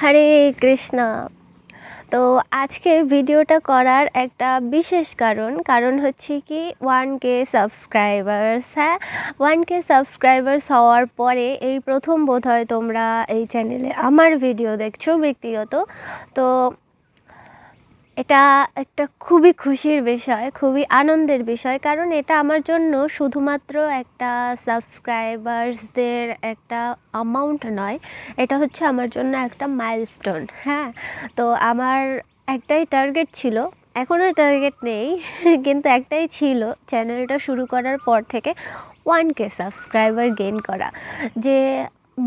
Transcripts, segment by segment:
হরে কৃষ্ণ। তো আজকে ভিডিওটা করার একটা বিশেষ কারণ হচ্ছে কি 1K সাবস্ক্রাইবার্স। হ্যাঁ, 1K সাবস্ক্রাইবার্স হওয়ার পরে এই প্রথম বোধহয় তোমরা এই চ্যানেলে আমার ভিডিও দেখছো ব্যক্তিগত। তো এটা একটা খুবই খুশির বিষয়, খুবই আনন্দের বিষয়, কারণ এটা আমার জন্য শুধুমাত্র একটা সাবস্ক্রাইবার্সদের একটা অ্যামাউন্ট নয়, এটা হচ্ছে আমার জন্য একটা মাইলস্টোন। হ্যাঁ, তো আমার একটাই টার্গেট ছিল, এখনও টার্গেট নেই কিন্তু একটাই ছিল চ্যানেলটা শুরু করার পর থেকে 1K সাবস্ক্রাইবার গেইন করা। যে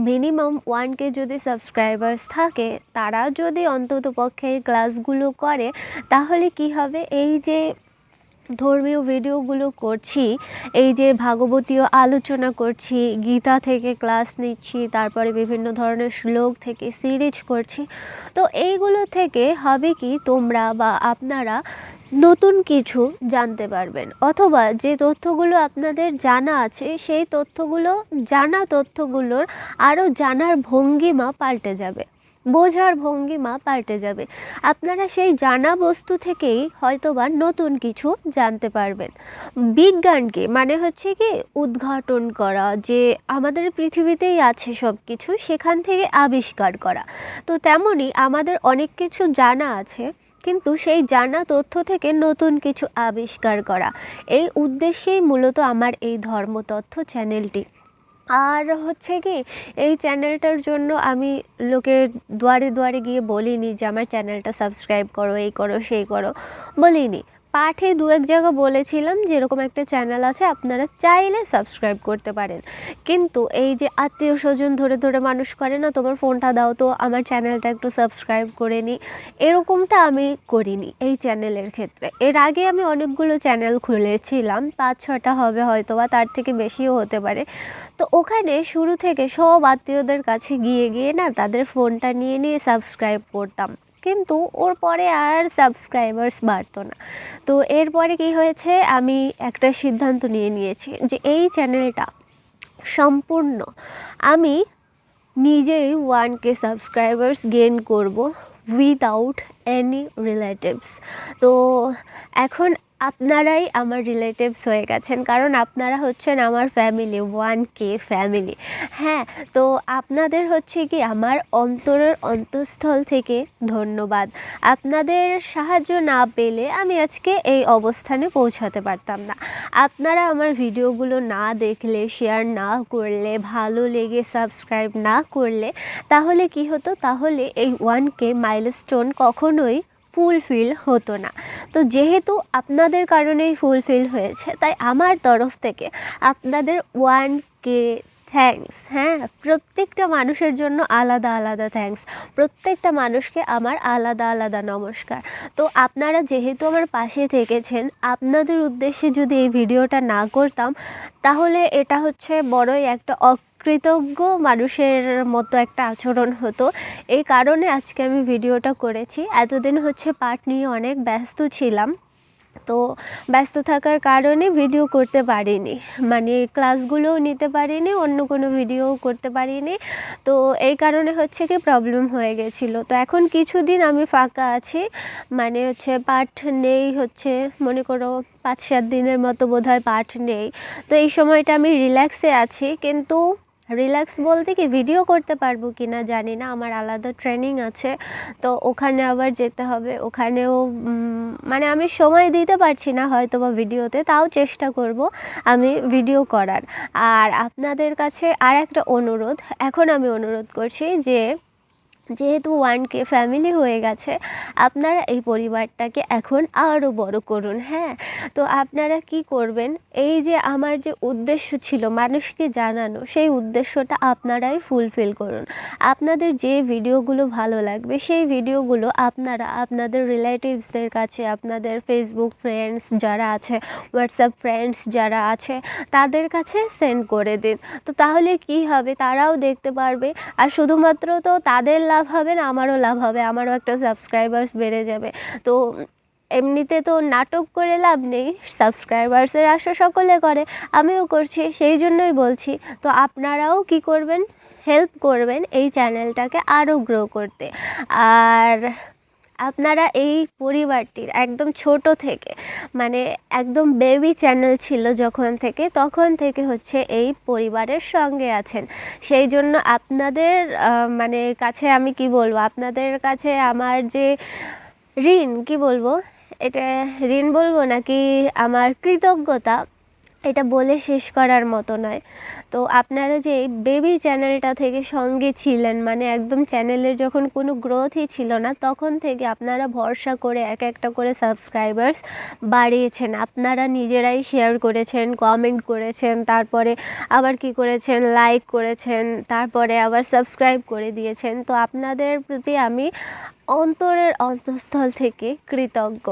মিনিমাম 1K যদি সাবস্ক্রাইবার্স থাকে, তারা যদি অন্ততপক্ষে এই ক্লাসগুলো করে, তাহলে কি হবে, এই যে ধর্মীয় ভিডিওগুলো করছি, এই যে ভাগবতীয় আলোচনা করছি, গীতা থেকে ক্লাস নিচ্ছি, তারপরে বিভিন্ন ধরনের শ্লোক থেকে সিরিজ করছি, তো এইগুলো থেকে হবে কি, তোমরা বা আপনারা নতুন কিছু জানতে পারবেন, অথবা যে তথ্যগুলো আপনাদের জানা আছে সেই তথ্যগুলোর আরও জানার ভঙ্গিমা পাল্টে যাবে, বোঝার ভঙ্গিমা পাল্টে যাবে। আপনারা সেই জানা বস্তু থেকেই হয়তোবা নতুন কিছু জানতে পারবেন। বিজ্ঞানকে মানে হচ্ছে কি উদ্ঘাটন করা, যে আমাদের পৃথিবীতেই আছে সব কিছু, সেখান থেকে আবিষ্কার করা। তো তেমনই আমাদের অনেক কিছু জানা আছে, কিন্তু সেই জানা তথ্য থেকে নতুন কিছু আবিষ্কার করা, এই উদ্দেশ্যেই মূলত আমার এই ধর্মতথ্য চ্যানেলটি। আর হচ্ছে কি, এই চ্যানেলটার জন্য আমি লোকের দুয়ারে দুয়ারে গিয়ে বলিনি যে আমার চ্যানেলটা সাবস্ক্রাইব করো, এই করো সেই করো, বলিনি। পাঠে দু এক জায়গা বলেছিলাম যে এরকম একটা চ্যানেল আছে, আপনারা চাইলে সাবস্ক্রাইব করতে পারেন। কিন্তু এই যে আত্মীয় স্বজন ধরে ধরে মানুষ করে না, তোমার ফোনটা দাও তো আমার চ্যানেলটা একটু সাবস্ক্রাইব করে নিই, এরকমটা আমি করিনি এই চ্যানেলের ক্ষেত্রে। এর আগে আমি অনেকগুলো চ্যানেল খুলেছিলাম, 5-6টা হবে হয়তো, বা তার থেকে বেশিও হতে পারে। তো ওখানে শুরু থেকে সব আত্মীয়দের কাছে গিয়ে গিয়ে না তাদের ফোনটা নিয়ে নিয়ে সাবস্ক্রাইব করতাম, কিন্তু ওর পরে আর সাবস্ক্রাইবার্স বাড়তো না। তো এরপরে কি হয়েছে, আমি একটা সিদ্ধান্ত নিয়ে নিয়েছি যে এই চ্যানেলটা সম্পূর্ণ আমি নিজেই 1K সাবস্ক্রাইবার্স গেইন করব উইদাউট এনি রিলেটিভস। তো এখন আপনারাই আমার রিলেটিভস হয়ে গেছেন, কারণ আপনারা হচ্ছেন আমার ফ্যামিলি, 1K ফ্যামিলি। হ্যাঁ, তো আপনাদের হচ্ছে কি আমার অন্তরের অন্তঃস্থল থেকে ধন্যবাদ। আপনাদের সাহায্য না পেলে আমি আজকে এই অবস্থানে পৌঁছাতে পারতাম না। আপনারা আমার ভিডিওগুলো না দেখলে, শেয়ার না করলে, ভালো লেগে সাবস্ক্রাইব না করলে, তাহলে কি হতো, তাহলে এই 1K মাইলস্টোন কখনোই ফুলফিল হতো না। তো যেহেতু আপনাদের কারণেই ফুলফিল হয়েছে, তাই আমার তরফ থেকে আপনাদের 1K থ্যাঙ্কস। হ্যাঁ, প্রত্যেকটা মানুষের জন্য আলাদা আলাদা থ্যাঙ্কস, প্রত্যেকটা মানুষকে আমার আলাদা আলাদা নমস্কার। তো আপনারা যেহেতু আমার পাশে থেকেছেন, আপনাদের উদ্দেশ্যে যদি এই ভিডিওটা না করতাম, তাহলে এটা হচ্ছে বড়ই একটা কৃতজ্ঞ মানুষের মতো একটা আচরণ হতো। এই কারণে আজকে আমি ভিডিওটা করেছি। এতদিন হচ্ছে পাঠ নিয়ে অনেক ব্যস্ত ছিলাম, তো ব্যস্ত থাকার কারণে ভিডিও করতে পারিনি, মানে ক্লাসগুলোও নিতে পারিনি, অন্য কোনো ভিডিও করতে পারিনি। তো এই কারণে হচ্ছে কি প্রবলেম হয়ে গেছিলো। তো এখন কিছুদিন আমি ফাঁকা আছি, মানে হচ্ছে পাঠ নেই, হচ্ছে মনে করো 5-7 দিনের মতো বোধহয় পাঠ নেই। তো এই সময়টা আমি রিল্যাক্সে আছি, কিন্তু রিল্যাক্স বলতে কি ভিডিও করতে পারবো কি না জানি না, আমার আলাদা ট্রেনিং আছে, তো ওখানে আবার যেতে হবে, ওখানেও মানে আমি সময় দিতে পারছি না হয়তো বা ভিডিওতে, তাও চেষ্টা করব আমি ভিডিও করার। আর আপনাদের কাছে আর একটা অনুরোধ, এখন আমি অনুরোধ করছি যে যেহেতু 1K ফ্যামিলি হয়ে গেছে, আপনারা এই পরিবারটাকে এখন আরও বড় করুন। হ্যাঁ, তো আপনারা কি করবেন, এই যে আমার যে উদ্দেশ্য ছিল মানুষকে জানানো, সেই উদ্দেশ্যটা আপনারাই ফুলফিল করুন। আপনাদের যে ভিডিওগুলো ভালো লাগবে সেই ভিডিওগুলো আপনারা আপনাদের রিলেটিভসদের কাছে, আপনাদের ফেসবুক ফ্রেন্ডস যারা আছে, হোয়াটসঅ্যাপ ফ্রেন্ডস যারা আছে, তাদের কাছে সেন্ড করে দিন। তো তাহলে কি হবে, তারাও দেখতে পারবে, আর শুধুমাত্র তো তাদের লাভ হবে না, আমারও লাভ হবে, আমারও একটা সাবস্ক্রাইবার্স বেড়ে যাবে। তো এমনিতে তো নাটক করে লাভ নেই, সাবস্ক্রাইবার্সের আশা সকলে করে, আমিও করছি, সেই জন্যই বলছি। তো আপনারাও কি করবেন, হেল্প করবেন এই চ্যানেলটাকে আরও গ্রো করতে। আর আপনারা এই পরিবারটির একদম ছোট থেকে, মানে একদম বেবি চ্যানেল ছিল যখন থেকে, তখন থেকে হচ্ছে এই পরিবারের সঙ্গে আছেন। সেই জন্য আপনাদের মানে কাছে আমি কি বলবো, আপনাদের কাছে আমার যে ঋণ, কি বলবো এটা, ঋণ বলবো নাকি আমার কৃতজ্ঞতা, এটা বলে শেষ করার মতো নয়। তো আপনারা যে এই বেবি চ্যানেলটা থেকে সঙ্গে ছিলেন, মানে একদম চ্যানেলের যখন কোনো গ্রোথই ছিল না, তখন থেকে আপনারা ভরসা করে এক একটা করে সাবস্ক্রাইবার্স বাড়িয়েছেন। আপনারা নিজেরাই শেয়ার করেছেন, কমেন্ট করেছেন, তারপরে আবার কি করেছেন, লাইক করেছেন, তারপরে আবার সাবস্ক্রাইব করে দিয়েছেন। তো আপনাদের প্রতি আমি অন্তরের অন্তঃস্থল থেকে কৃতজ্ঞ।